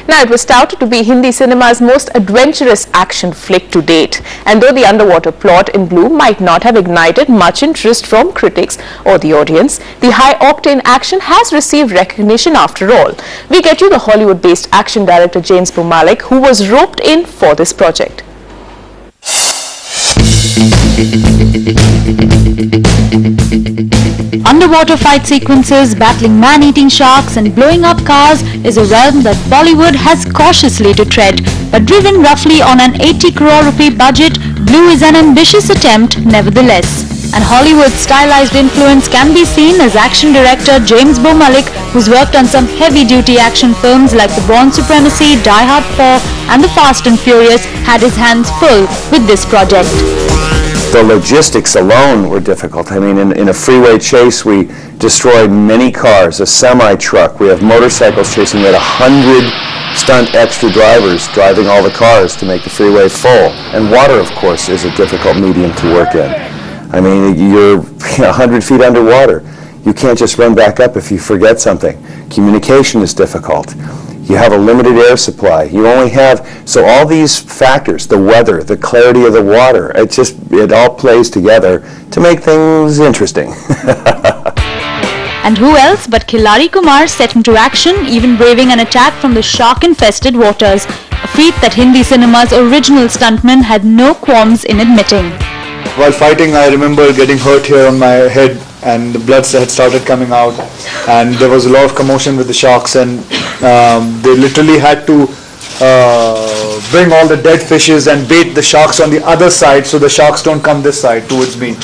Now, it was touted to be Hindi cinema's most adventurous action flick to date. And though the underwater plot in Blue might not have ignited much interest from critics or the audience, the high-octane action has received recognition after all. We get you the Hollywood-based action director James Malik, who was roped in for this project. Underwater fight sequences, battling man-eating sharks and blowing up cars is a realm that Bollywood has cautiously to tread. But driven roughly on an 80 crore rupee budget, Blue is an ambitious attempt nevertheless. And Hollywood's stylized influence can be seen as action director James Malik, who's worked on some heavy-duty action films like The Bourne Supremacy, Die Hard 4 and The Fast and Furious, had his hands full with this project. The logistics alone were difficult. I mean, in a freeway chase, we destroyed many cars, a semi-truck. We have motorcycles chasing. We had 100 stunt extra drivers driving all the cars to make the freeway full. And water, of course, is a difficult medium to work in. I mean, you're 100 feet underwater. You can't just run back up if you forget something. Communication is difficult. You have a limited air supply. You only have, so all these factors, the weather, the clarity of the water, it all plays together to make things interesting. And who else but Khilari Kumar set into action, even braving an attack from the shark-infested waters, a feat that Hindi cinema's original stuntman had no qualms in admitting. While fighting, I remember getting hurt here on my head and the blood had started coming out, and there was a lot of commotion with the sharks, and they literally had to bring all the dead fishes and bait the sharks on the other side so the sharks don't come this side towards me.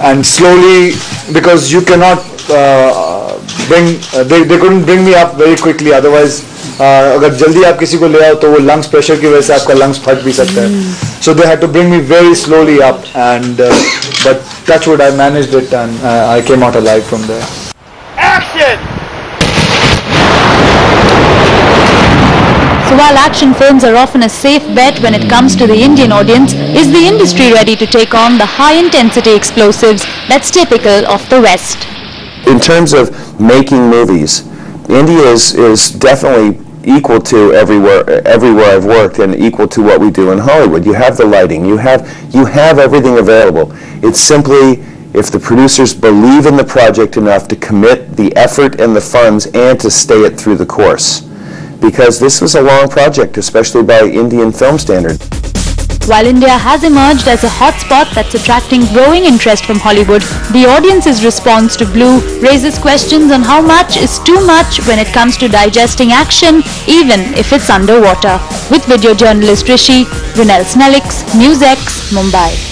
And slowly, because you cannot they couldn't bring me up very quickly, otherwise अगर जल्दी आप किसी को ले आओ तो वो lungs pressure की वजह से आपका lungs फट भी सकता है. So they had to bring me very slowly up, and but touch wood, I managed it, and I came out alive from there. Action! So while action films are often a safe bet when it comes to the Indian audience, is the industry ready to take on the high-intensity explosives that's typical of the West? In terms of making movies, India is definitely equal to everywhere I've worked, and equal to what we do in Hollywood. You have the lighting, you have everything available. It's simply if the producers believe in the project enough to commit the effort and the funds and to stay it through the course. Because this was a long project, especially by Indian film standards. While India has emerged as a hotspot that's attracting growing interest from Hollywood, the audience's response to Blue raises questions on how much is too much when it comes to digesting action, even if it's underwater. With video journalist Rishi, Rinel Snellix, News X, Mumbai.